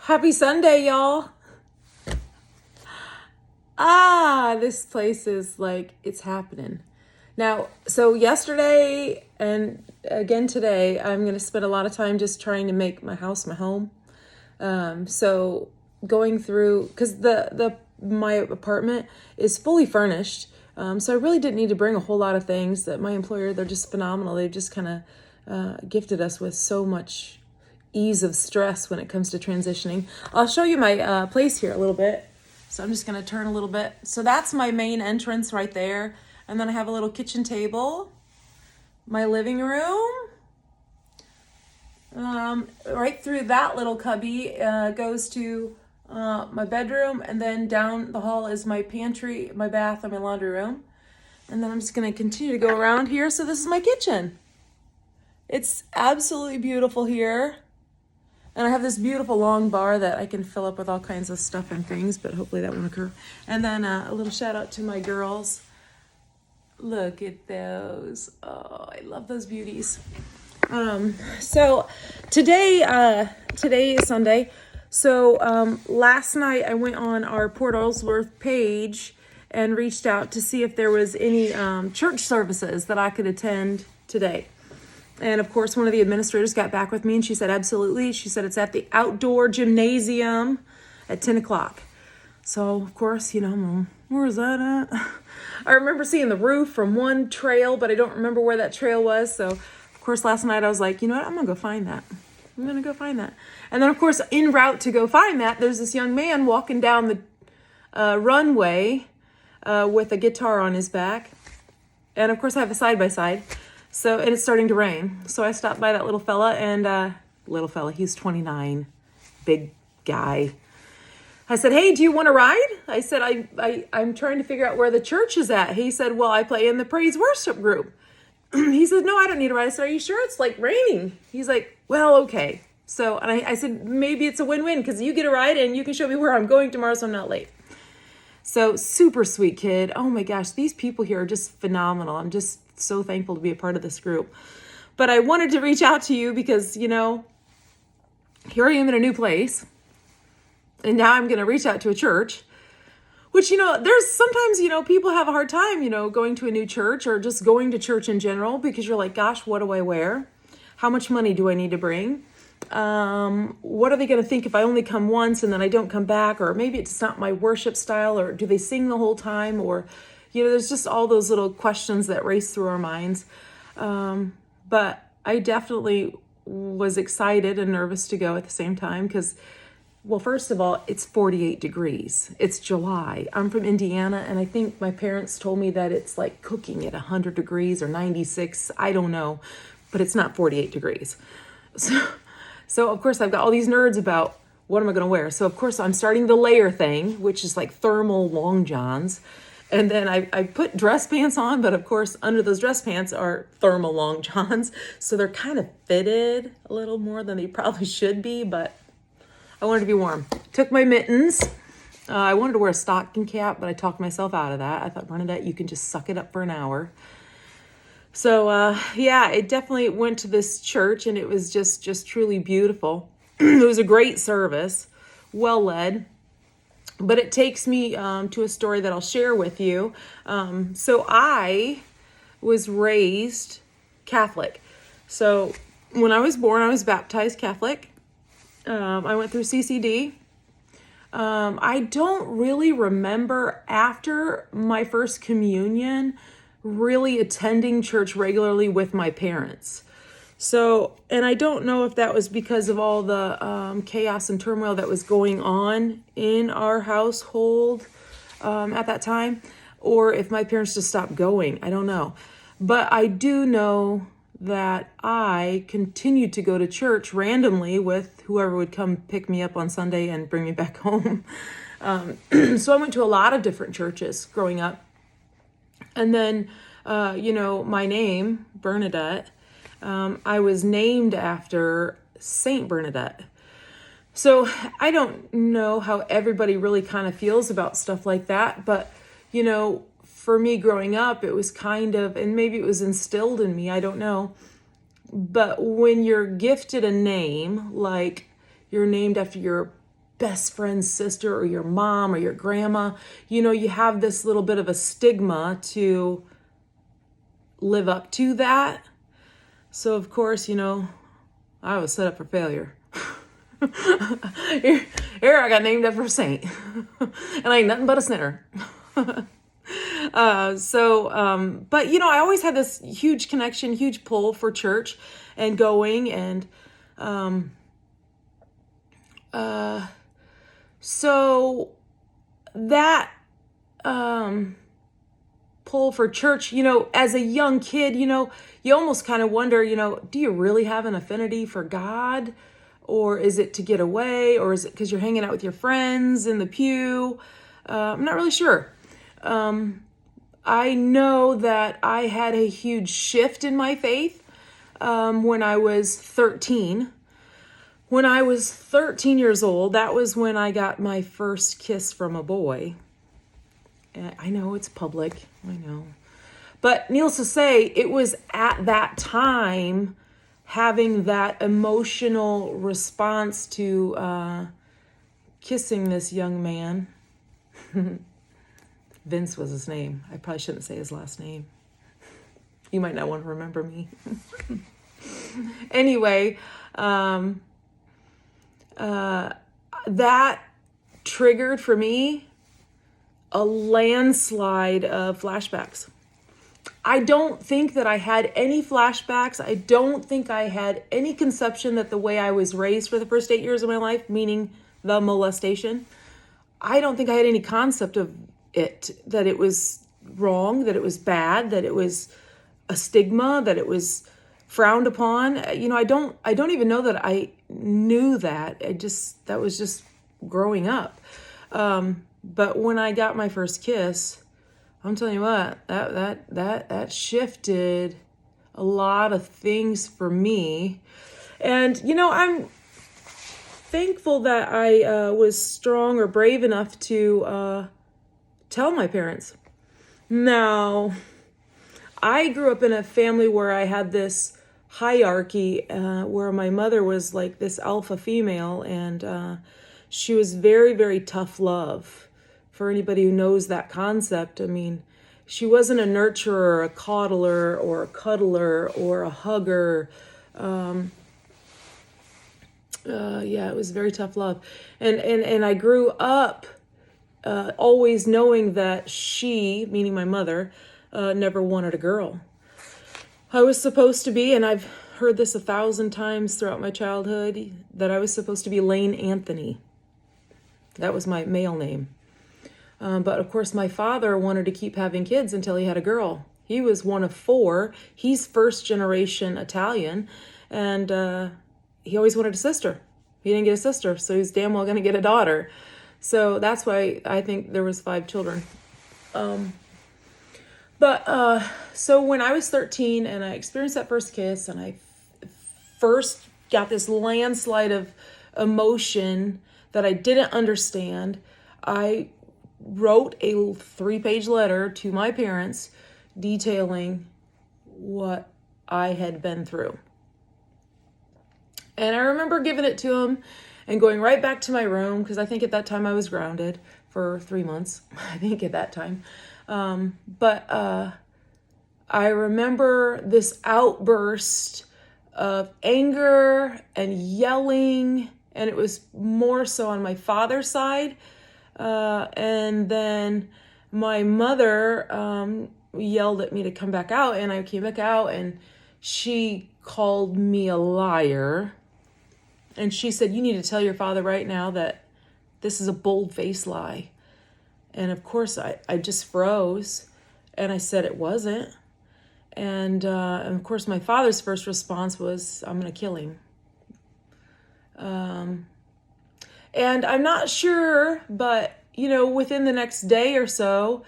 Happy Sunday, y'all. This place is like, it's happening. Now, so yesterday and again today, I'm going to spend a lot of time just trying to make my house my home. So going through, because my apartment is fully furnished. So I really didn't need to bring a whole lot of things. That my employer, they're just phenomenal. They've just kind of gifted us with so much ease of stress when it comes to transitioning. I'll show you my place here a little bit. So I'm just going to turn a little bit. So that's my main entrance right there. And then I have a little kitchen table, my living room. Right through that little cubby goes to my bedroom, and then down the hall is my pantry, my bath, and my laundry room. And then I'm just going to continue to go around here. So this is my kitchen. It's absolutely beautiful here. And I have this beautiful long bar that I can fill up with all kinds of stuff and things, but hopefully that won't occur. And then a little shout out to my girls. Look at those. Oh, I love those beauties. So today is Sunday. So last night I went on our Port Ellsworth page and reached out to see if there was any church services that I could attend today. And of course, one of the administrators got back with me and she said, absolutely. She said, it's at the outdoor gymnasium at 10 o'clock. So of course, where is that at? I remember seeing the roof from one trail, but I don't remember where that trail was. So of course, last night I was like, you know what? I'm going to go find that. And then of course, en route to go find that, there's this young man walking down the runway with a guitar on his back. And of course, I have a side-by-side. So, and it's starting to rain. So I stopped by that little fella and, he's 29, big guy. I said, hey, do you want to ride? I said, I'm trying to figure out where the church is at. He said, well, I play in the praise worship group. He said, no, I don't need a ride. I said, are you sure? It's like raining. He's like, well, okay. So, and I said, maybe it's a win-win because you get a ride and you can show me where I'm going tomorrow so I'm not late. So super sweet kid. Oh my gosh, these people here are just phenomenal. I'm just so thankful to be a part of this group. But I wanted to reach out to you because, here I am in a new place. And now I'm going to reach out to a church, which, there's sometimes, people have a hard time, going to a new church or just going to church in general because you're like, gosh, what do I wear? How much money do I need to bring? What are they going to think if I only come once and then I don't come back? Or maybe it's not my worship style, or do they sing the whole time? Or, there's just all those little questions that race through our minds. But I definitely was excited and nervous to go at the same time because, well, first of all, it's 48 degrees. It's July. I'm from Indiana, and I think my parents told me that it's like cooking at 100 degrees or 96. I don't know, but it's not 48 degrees. So of course, I've got all these nerds about what am I going to wear. So, of course, I'm starting the layer thing, which is like thermal long johns. And then I put dress pants on, but of course, under those dress pants are thermal long johns. So they're kind of fitted a little more than they probably should be, but I wanted to be warm. Took my mittens. I wanted to wear a stocking cap, but I talked myself out of that. I thought, Bernadette, you can just suck it up for an hour. So, it definitely went to this church, and it was just truly beautiful. It was a great service, well led. But it takes me to a story that I'll share with you. So I was raised Catholic. So when I was born, I was baptized Catholic. I went through CCD. I don't really remember after my first communion really attending church regularly with my parents. So, and I don't know if that was because of all the chaos and turmoil that was going on in our household at that time, or if my parents just stopped going. I don't know. But I do know that I continued to go to church randomly with whoever would come pick me up on Sunday and bring me back home. So I went to a lot of different churches growing up. And then, my name, Bernadette, I was named after Saint Bernadette. So I don't know how everybody really kind of feels about stuff like that, but, for me growing up, it was kind of, and maybe it was instilled in me, I don't know. But when you're gifted a name, like you're named after your best friend's sister or your mom or your grandma, you have this little bit of a stigma to live up to that. So of course, I was set up for failure. Here I got named after a saint. And I ain't nothing but a sinner. But I always had this huge connection, huge pull for church and going. And so that pull for church, as a young kid, you almost kind of wonder, do you really have an affinity for God? Or is it to get away? Or is it because you're hanging out with your friends in the pew? I'm not really sure. I know that I had a huge shift in my faith when I was 13. When I was 13 years old, that was when I got my first kiss from a boy. I know it's public, I know. But needless to say, it was at that time having that emotional response to kissing this young man. Vince was his name. I probably shouldn't say his last name. You might not want to remember me. Anyway, that triggered for me a landslide of flashbacks. I don't think that I had any flashbacks. I don't think I had any conception that the way I was raised for the first 8 years of my life, meaning the molestation, I don't think I had any concept of it, that it was wrong, that it was bad, that it was a stigma, that it was frowned upon. I don't even know that I knew that. That was just growing up. But when I got my first kiss, I'm telling you what, that shifted a lot of things for me. And, I'm thankful that I was strong or brave enough to tell my parents. Now, I grew up in a family where I had this hierarchy where my mother was like this alpha female, and she was very, very tough love. For anybody who knows that concept, I mean, she wasn't a nurturer, a coddler, or a cuddler, or a hugger. It was very tough love. And I grew up always knowing that she, meaning my mother, never wanted a girl. I was supposed to be, and I've heard this 1,000 times throughout my childhood, that I was supposed to be Lane Anthony. That was my male name. But of course, my father wanted to keep having kids until he had a girl. He was one of 4. He's first generation Italian, and he always wanted a sister. He didn't get a sister, so he's damn well going to get a daughter. So that's why I think there was 5 children. So when I was 13 and I experienced that first kiss, and I first got this landslide of emotion that I didn't understand, I wrote a 3-page letter to my parents detailing what I had been through. And I remember giving it to them and going right back to my room, because I think at that time I was grounded for 3 months, I think at that time. I remember this outburst of anger and yelling, and it was more so on my father's side. And then my mother yelled at me to come back out, and I came back out, and she called me a liar. And she said, "You need to tell your father right now that this is a bold-faced lie." And of course, I just froze, and I said it wasn't. And of course, my father's first response was, "I'm going to kill him." And I'm not sure, but, within the next day or so,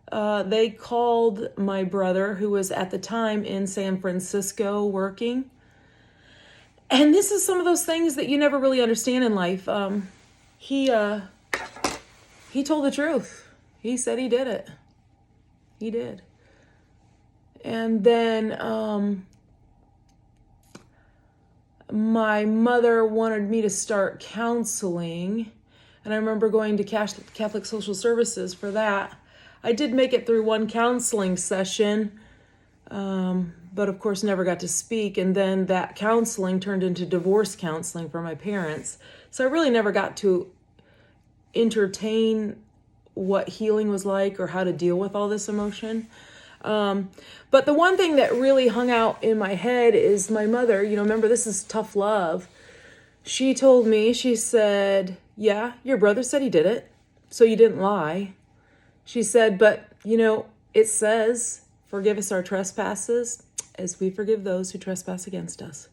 they called my brother, who was at the time in San Francisco working. And this is some of those things that you never really understand in life. He told the truth. He said he did it. He did. And then my mother wanted me to start counseling, And I remember going to Catholic Social Services for that. I did make it through one counseling session, but of course never got to speak. And then that counseling turned into divorce counseling for my parents. So I really never got to entertain what healing was like or how to deal with all this emotion. But the one thing that really hung out in my head is my mother, remember, this is tough love. She told me, she said, yeah, your brother said he did it, so you didn't lie. She said, but, it says, forgive us our trespasses as we forgive those who trespass against us.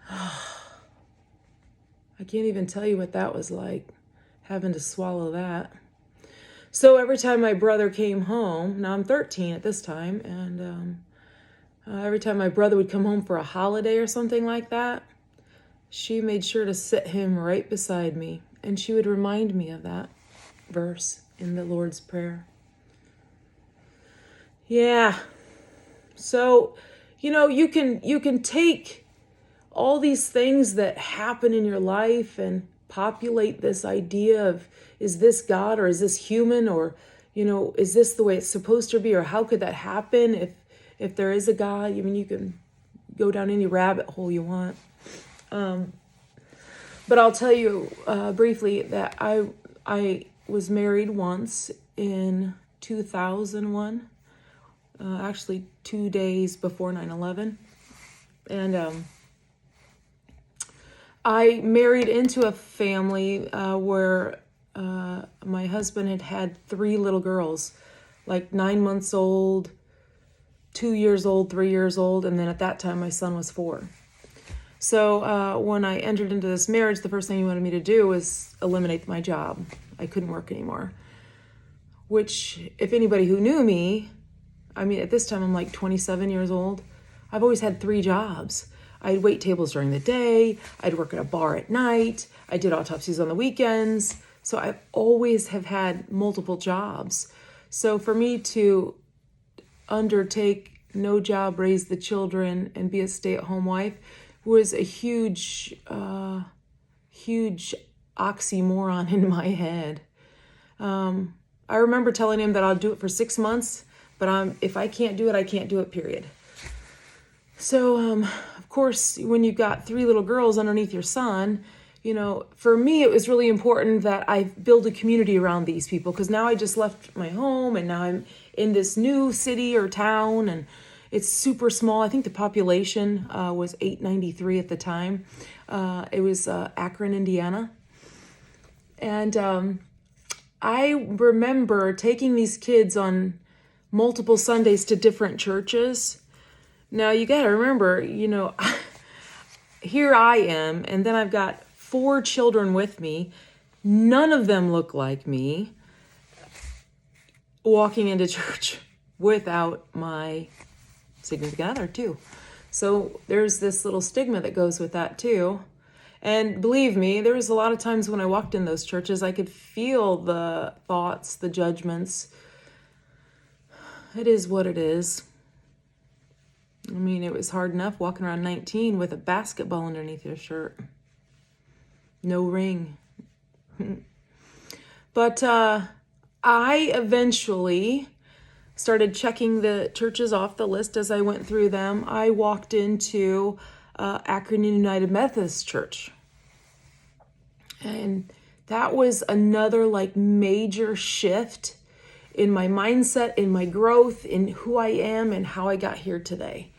I can't even tell you what that was like, having to swallow that. So every time my brother came home, now I'm 13 at this time, and every time my brother would come home for a holiday or something like that, she made sure to sit him right beside me, and she would remind me of that verse in the Lord's Prayer. Yeah. So, you can take all these things that happen in your life and populate this idea of, is this God or is this human, or, is this the way it's supposed to be, or how could that happen if there is a God? You can go down any rabbit hole you want. But I'll tell you briefly that I was married once in 2001, actually 2 days before 9/11. And I married into a family where my husband had 3 little girls, like 9 months old, 2 years old, 3 years old, and then at that time my son was 4. So when I entered into this marriage, the first thing he wanted me to do was eliminate my job. I couldn't work anymore. Which, if anybody who knew me, at this time I'm like 27 years old. I've always had 3 jobs. I'd wait tables during the day. I'd work at a bar at night. I did autopsies on the weekends. So I always have had multiple jobs. So for me to undertake no job, raise the children, and be a stay-at-home wife was a huge oxymoron in my head. I remember telling him that I'll do it for 6 months, but if I can't do it, I can't do it, period. So, of course, when you've got 3 little girls underneath your son, for me, it was really important that I build a community around these people, because now I just left my home and now I'm in this new city or town, and it's super small. I think the population was 893 at the time. It was Akron, Indiana. And I remember taking these kids on multiple Sundays to different churches. Now, you got to remember, here I am, and then I've got 4 children with me. None of them look like me, walking into church without my significant other too. So there's this little stigma that goes with that too. And believe me, there was a lot of times when I walked in those churches, I could feel the thoughts, the judgments. It is what it is. It was hard enough walking around 19 with a basketball underneath your shirt. No ring. But I eventually started checking the churches off the list as I went through them. I walked into Akron United Methodist Church. And that was another major shift in my mindset, in my growth, in who I am and how I got here today.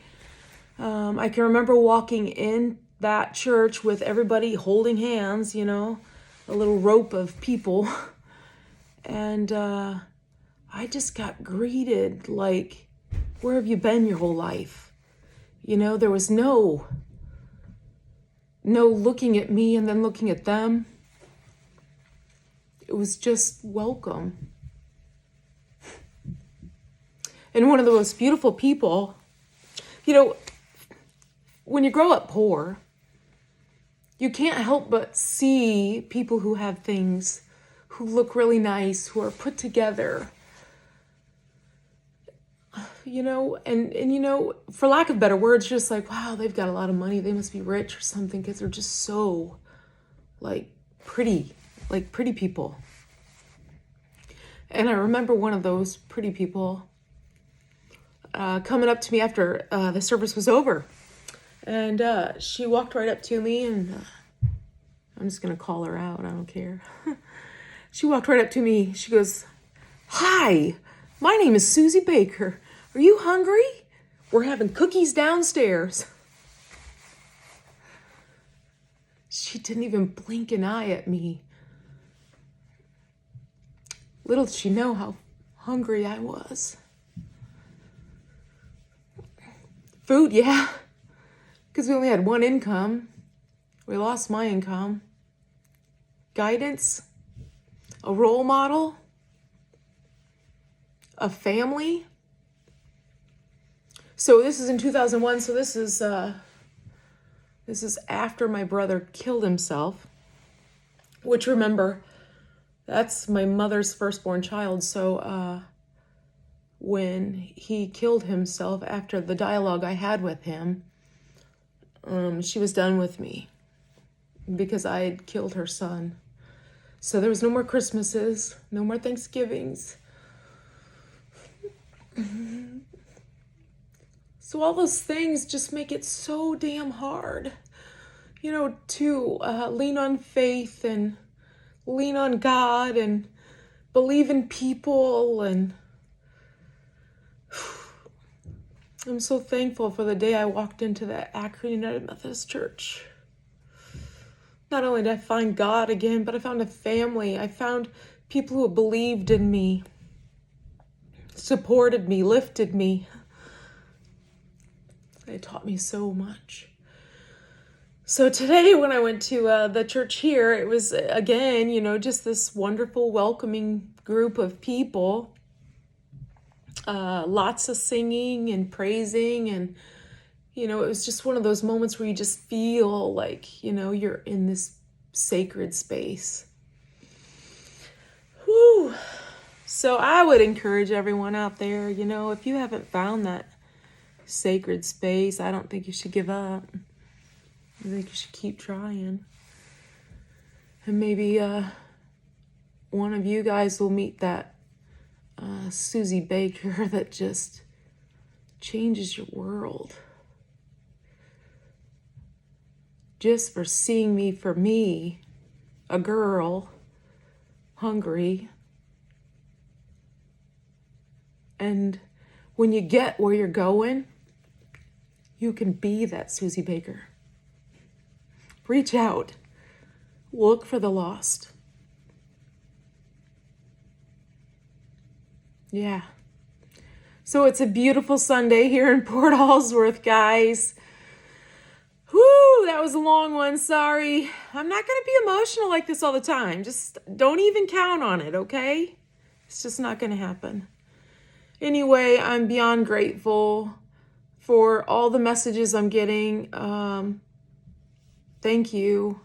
I can remember walking in that church with everybody holding hands, a little rope of people. And I just got greeted like, where have you been your whole life? There was no looking at me and then looking at them. It was just welcome. And one of the most beautiful people, when you grow up poor, you can't help but see people who have things, who look really nice, who are put together. And for lack of better words, just like, wow, they've got a lot of money. They must be rich or something, because they're just so, pretty. like pretty people. And I remember one of those pretty people coming up to me after the service was over. And she walked right up to me, and I'm just going to call her out. I don't care. She walked right up to me. She goes, "Hi, my name is Susie Baker. Are you hungry? We're having cookies downstairs." She didn't even blink an eye at me. Little did she know how hungry I was. Food, yeah, because we only had one income. We lost my income. Guidance, a role model, a family. So this is in 2001, so this is after my brother killed himself, which, remember, that's my mother's firstborn child. So when he killed himself, after the dialogue I had with him, she was done with me because I had killed her son. So there was no more Christmases, no more Thanksgivings. So all those things just make it so damn hard, to lean on faith and lean on God and believe in people. And I'm so thankful for the day I walked into that Akron United Methodist Church. Not only did I find God again, but I found a family. I found people who believed in me, supported me, lifted me. They taught me so much. So today when I went to the church here, it was, again, just this wonderful, welcoming group of people. Lots of singing and praising, and, it was just one of those moments where you just feel like, you're in this sacred space. Whew. So I would encourage everyone out there, if you haven't found that sacred space, I don't think you should give up. I think you should keep trying. And maybe one of you guys will meet that Susie Baker that just changes your world. Just for seeing me for me, a girl, hungry. And when you get where you're going, you can be that Susie Baker. Reach out. Look for the lost. Yeah. So it's a beautiful Sunday here in Port Allsworth, guys. Whoo, that was a long one. Sorry. I'm not going to be emotional like this all the time. Just don't even count on it, okay? It's just not going to happen. Anyway, I'm beyond grateful for all the messages I'm getting. Thank you.